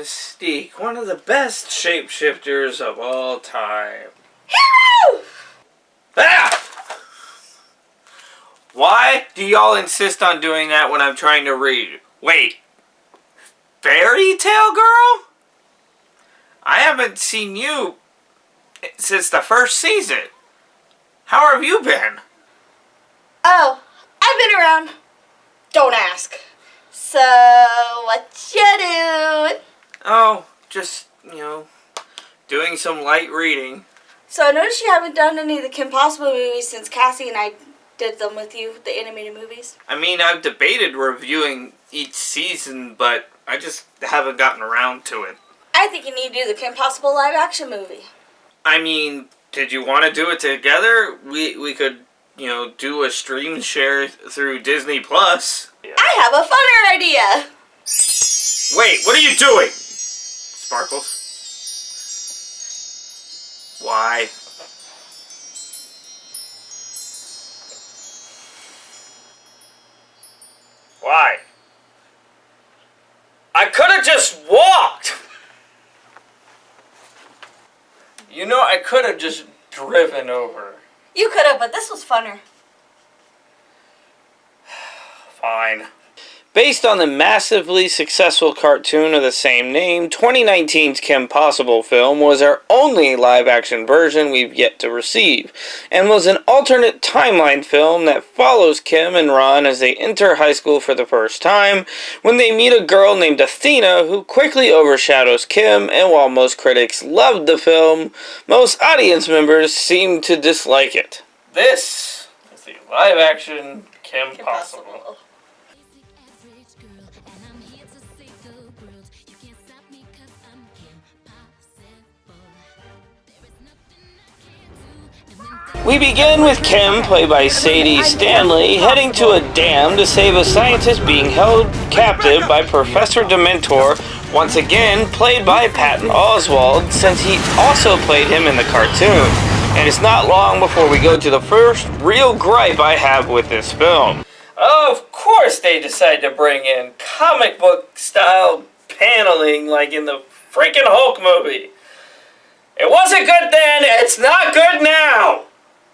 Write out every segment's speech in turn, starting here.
Mystique, one of the best shapeshifters of all time. Hero! Ah! Why do y'all insist on doing that when I'm trying to read? Wait, Fairy Tale Girl? I haven't seen you since the first season. How have you been? Oh, I've been around. Don't ask. So, what you doing? Oh, just, doing some light reading. So I noticed you haven't done any of the Kim Possible movies since Cassie and I did them with you, the animated movies. I mean, I've debated reviewing each season, but I just haven't gotten around to it. I think you need to do the Kim Possible live action movie. I mean, did you want to do it together? We could, do a stream share through Disney Plus. I have a funner idea. Wait, what are you doing? Sparkles? Why? Why? I could have just walked! I could have just driven over. You could have, but this was funner. Fine. Based on the massively successful cartoon of the same name, 2019's Kim Possible film was our only live-action version we've yet to receive, and was an alternate timeline film that follows Kim and Ron as they enter high school for the first time, when they meet a girl named Athena who quickly overshadows Kim, and while most critics loved the film, most audience members seemed to dislike it. This is the live-action Kim Possible. We begin with Kim, played by Sadie Stanley, heading to a dam to save a scientist being held captive by Professor Dementor, once again played by Patton Oswalt, since he also played him in the cartoon. And it's not long before we go to the first real gripe I have with this film. Of course they decide to bring in comic book style paneling like in the freaking Hulk movie. It wasn't good then, it's not good now!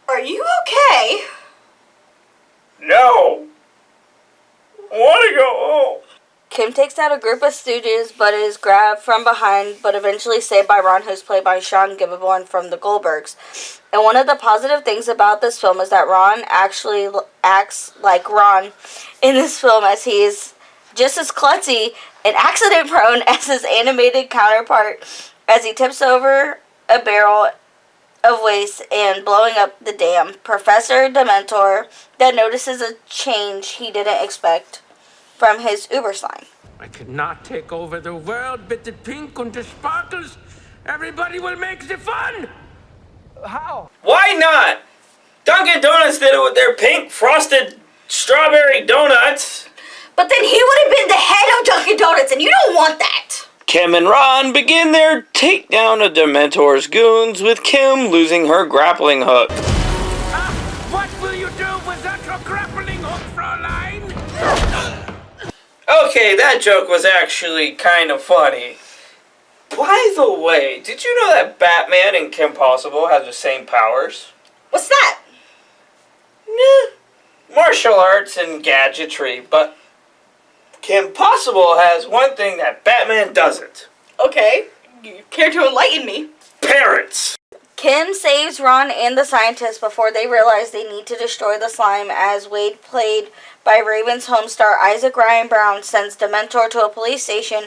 Are you okay? No. I want to go home. Kim takes out a group of stooges, but is grabbed from behind, but eventually saved by Ron, who's played by Sean Gibborn from the Goldbergs. And one of the positive things about this film is that Ron actually acts like Ron in this film, as he is just as klutzy and accident-prone as his animated counterpart, as he tips over a barrel of waste and blowing up the dam. Professor Dementor that notices a change he didn't expect from his Uber slime. I cannot take over the world, but the pink and the sparkles, everybody will make the fun! How? Why not? Dunkin' Donuts did it with their pink frosted strawberry donuts. But then he would have been the head of Dunkin' Donuts, and you don't want that! Kim and Ron begin their takedown of Dementor's goons, with Kim losing her grappling hook. What will you do without your grappling hook, Fräulein? Okay, that joke was actually kind of funny. By the way, did you know that Batman and Kim Possible have the same powers? What's that? Martial arts and gadgetry, but Kim Possible has one thing that Batman doesn't. Okay, you care to enlighten me? Parents! Kim saves Ron and the scientist before they realize they need to destroy the slime, as Wade, played by Raven's home star Isaac Ryan Brown, sends Dementor to a police station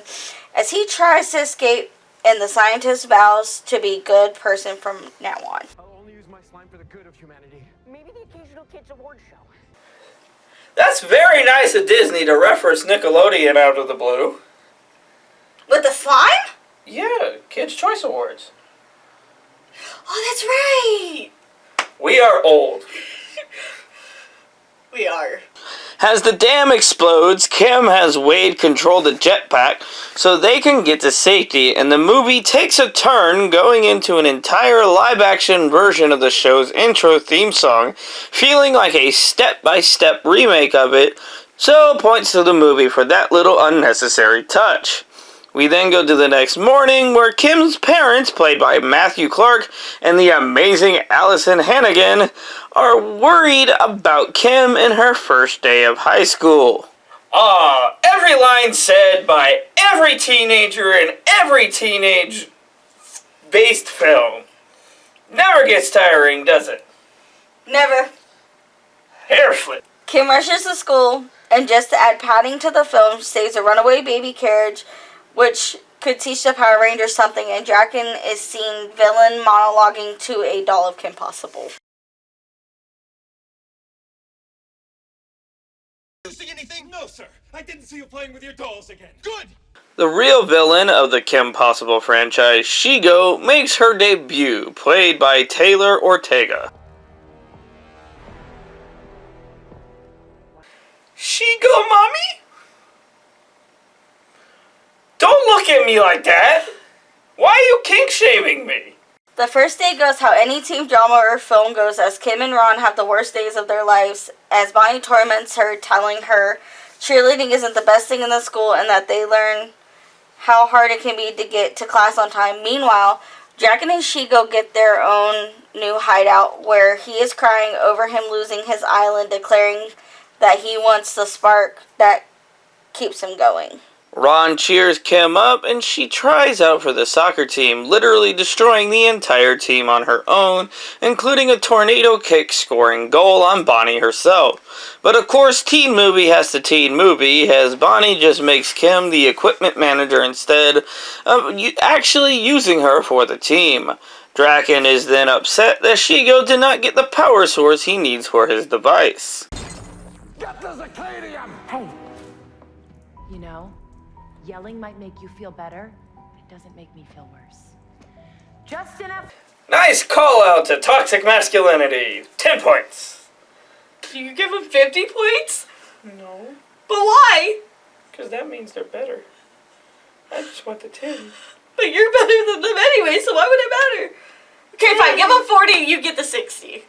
as he tries to escape, and the scientist vows to be a good person from now on. I'll only use my slime for the good of humanity. Maybe the occasional kids' award show. That's very nice of Disney to reference Nickelodeon out of the blue. With the slime? Yeah, Kids' Choice Awards. Oh, that's right! We are old. We are. As the dam explodes, Kim has Wade control the jetpack so they can get to safety, and the movie takes a turn, going into an entire live-action version of the show's intro theme song, feeling like a step-by-step remake of it, so points to the movie for that little unnecessary touch. We then go to the next morning where Kim's parents, played by Matthew Clark and the amazing Allison Hannigan, are worried about Kim in her first day of high school. Every line said by every teenager in every teenage-based film. Never gets tiring, does it? Never. Hair flip. Kim rushes to school, and just to add padding to the film, saves a runaway baby carriage, which could teach the Power Rangers something, and Draken is seen villain monologuing to a doll of Kim Possible. Did you see anything? No, sir. I didn't see you playing with your dolls again. Good! The real villain of the Kim Possible franchise, Shigo, makes her debut, played by Taylor Ortega. Shigo, mommy? Don't look at me like that! Why are you kink-shaming me? The first day goes how any teen drama or film goes, as Kim and Ron have the worst days of their lives, as Bonnie torments her, telling her cheerleading isn't the best thing in the school and that they learn how hard it can be to get to class on time. Meanwhile, Draken and Shigo get their own new hideout, where he is crying over him losing his island, declaring that he wants the spark that keeps him going. Ron cheers Kim up, and she tries out for the soccer team, literally destroying the entire team on her own, including a tornado kick scoring goal on Bonnie herself. But of course, teen movie has to teen movie, as Bonnie just makes Kim the equipment manager instead of actually using her for the team. Draken is then upset that Shigo did not get the power source he needs for his device. Get the Zacadium! Hey, you know, yelling might make you feel better, but it doesn't make me feel worse. Just enough. Nice call out to toxic masculinity. 10 points. Do you give him 50 points? No. But why? Because that means they're better. I just want the 10. But you're better than them anyway, so why would it matter? Okay, fine, give him 40, you get the 60.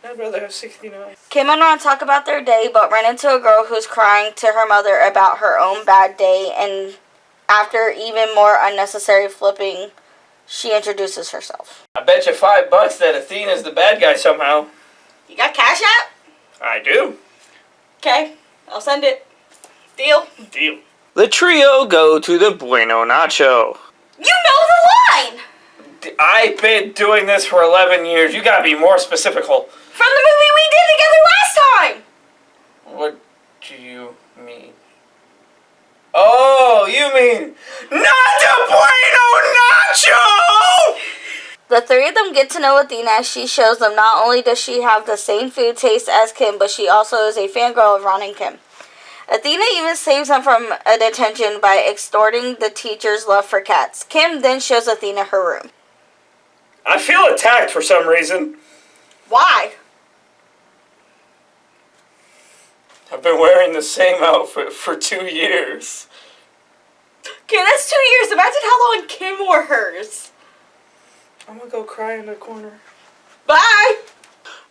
I'd rather have 69. Kim and Ron talk about their day, but run into a girl who's crying to her mother about her own bad day, and after even more unnecessary flipping, she introduces herself. I bet you $5 that Athena's the bad guy somehow. You got Cash App? I do. Okay, I'll send it. Deal? Deal. The trio go to the Bueno Nacho. You know the line! I've been doing this for 11 years. You gotta be more specific. From the movie we did together last time! What do you mean? Oh, you mean Nacho Bueno Nacho! The three of them get to know Athena as she shows them not only does she have the same food taste as Kim, but she also is a fangirl of Ron and Kim. Athena even saves them from a detention by extorting the teacher's love for cats. Kim then shows Athena her room. I feel attacked for some reason. Why? I've been wearing the same outfit for 2 years. Okay, that's 2 years. Imagine how long Kim wore hers. I'm gonna go cry in the corner. Bye!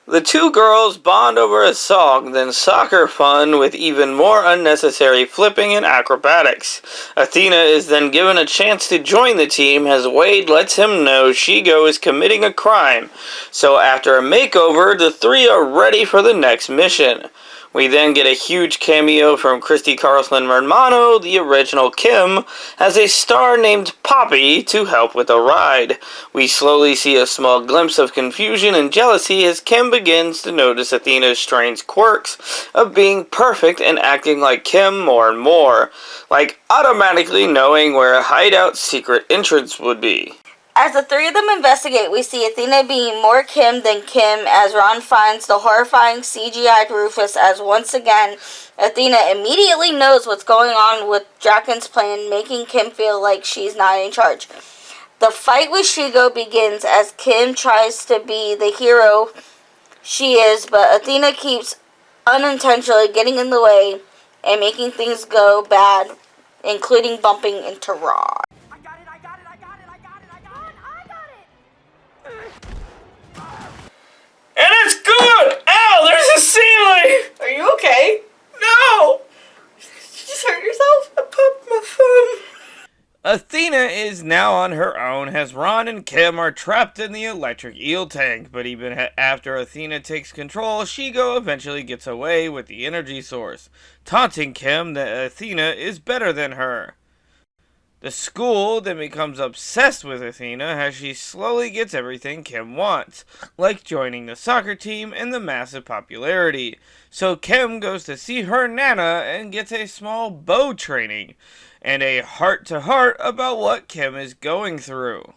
The two girls bond over a song, then soccer fun with even more unnecessary flipping and acrobatics. Athena is then given a chance to join the team as Wade lets him know Shigo is committing a crime. So after a makeover, the three are ready for the next mission. We then get a huge cameo from Christy Carlson Romano, the original Kim, as a star named Poppy to help with a ride. We slowly see a small glimpse of confusion and jealousy as Kim begins to notice Athena's strange quirks of being perfect and acting like Kim more and more, like automatically knowing where a hideout secret entrance would be. As the three of them investigate, we see Athena being more Kim than Kim as Ron finds the horrifying CGI'd Rufus, as once again, Athena immediately knows what's going on with Draken's plan, making Kim feel like she's not in charge. The fight with Shigo begins as Kim tries to be the hero she is, but Athena keeps unintentionally getting in the way and making things go bad, including bumping into Ron. And it's good! Ow, there's a ceiling! Are you okay? No! Did you just hurt yourself? I popped my thumb. Athena is now on her own as Ron and Kim are trapped in the electric eel tank, but even after Athena takes control, Shigo eventually gets away with the energy source, taunting Kim that Athena is better than her. The school then becomes obsessed with Athena as she slowly gets everything Kim wants, like joining the soccer team and the massive popularity. So Kim goes to see her Nana and gets a small bow training, and a heart-to-heart about what Kim is going through.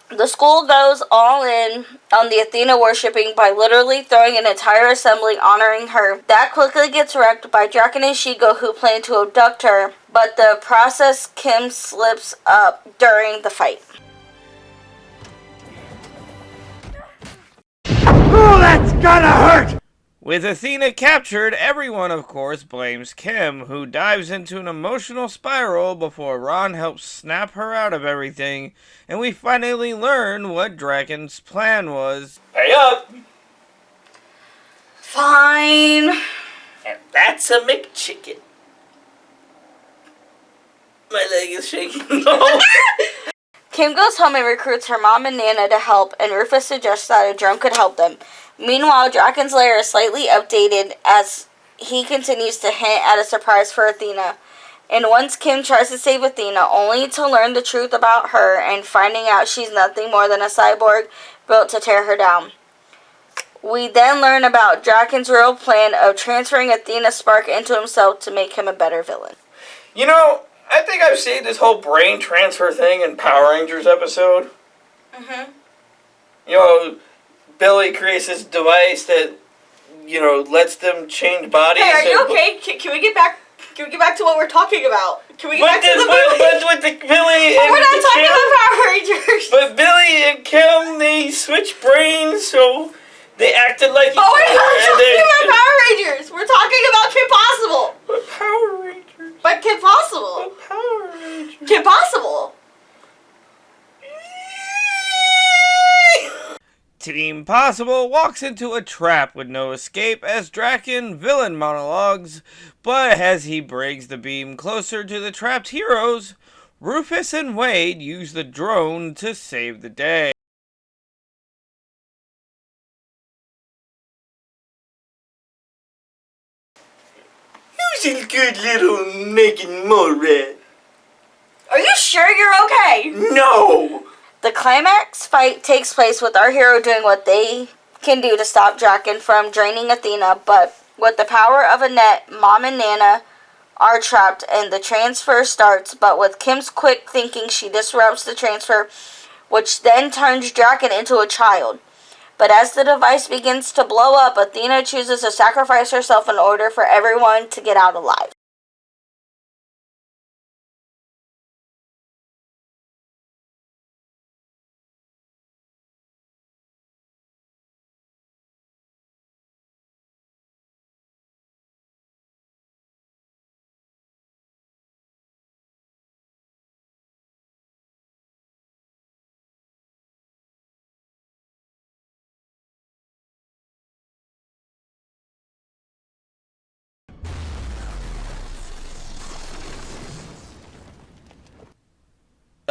The school goes all in on the Athena worshipping by literally throwing an entire assembly honoring her. That quickly gets wrecked by Draken and Shigo, who plan to abduct her, but the process Kim slips up during the fight. Oh, that's gotta hurt! With Athena captured, everyone of course blames Kim, who dives into an emotional spiral before Ron helps snap her out of everything, and we finally learn what Draken's plan was. Pay up! Fine. And that's a McChicken. My leg is shaking. Kim goes home and recruits her mom and Nana to help, and Rufus suggests that a drone could help them. Meanwhile, Draken's lair is slightly updated as he continues to hint at a surprise for Athena. And once Kim tries to save Athena, only to learn the truth about her and finding out she's nothing more than a cyborg built to tear her down. We then learn about Draken's real plan of transferring Athena's spark into himself to make him a better villain. You know, I think I've seen this whole brain transfer thing in Power Rangers episode. Mm-hmm. You know, Billy creates this device that, you know, lets them change bodies. Hey, are you okay? Can we get back? Can we get back to what we're talking about? Can we get back to the movie? But with the Billy but and we're not talking Kim, about Power Rangers. But Billy and Kim, they switched brains, so they acted like each But we're not other. talking about Power Rangers. We're talking about Kim Possible. But Power Rangers. But Kim Possible. But Power Rangers. Kim Possible. Team Possible walks into a trap with no escape as Draken villain monologues, but as he brings the beam closer to the trapped heroes, Rufus and Wade use the drone to save the day. Who's a good little naked mole rat? Are you sure you're okay? No! The climax fight takes place with our hero doing what they can do to stop Draken from draining Athena, but with the power of a net, Mom and Nana are trapped and the transfer starts, but with Kim's quick thinking, she disrupts the transfer, which then turns Draken into a child. But as the device begins to blow up, Athena chooses to sacrifice herself in order for everyone to get out alive.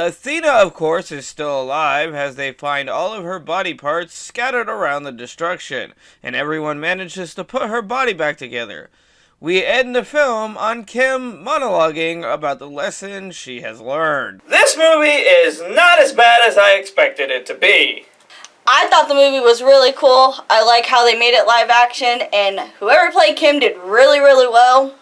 Athena, of course, is still alive as they find all of her body parts scattered around the destruction, and everyone manages to put her body back together. We end the film on Kim monologuing about the lesson she has learned. This movie is not as bad as I expected it to be. I thought the movie was really cool. I like how they made it live action, and whoever played Kim did really, really well.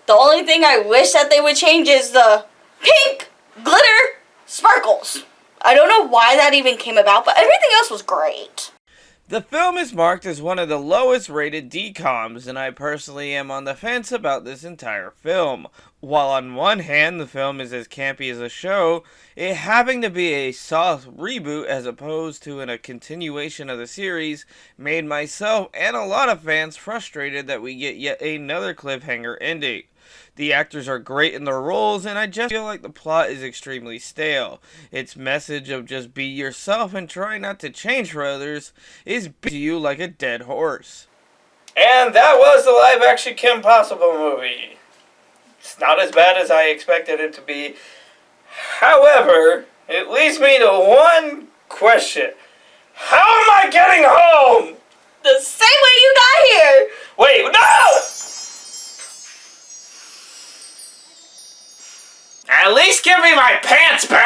The only thing I wish that they would change is the pink glitter sparkles. I don't know why that even came about, but everything else was great. The film is marked as one of the lowest rated DCOMs, and I personally am on the fence about this entire film. While on one hand the film is as campy as a show, it having to be a soft reboot as opposed to a continuation of the series made myself and a lot of fans frustrated that we get yet another cliffhanger ending. The actors are great in their roles, and I just feel like the plot is extremely stale. Its message of just be yourself and try not to change for others is beat to you like a dead horse. And that was the live-action Kim Possible movie. It's not as bad as I expected it to be. However, it leads me to one question. How am I getting home? The same way you got here. Wait, no! At least give me my pants back!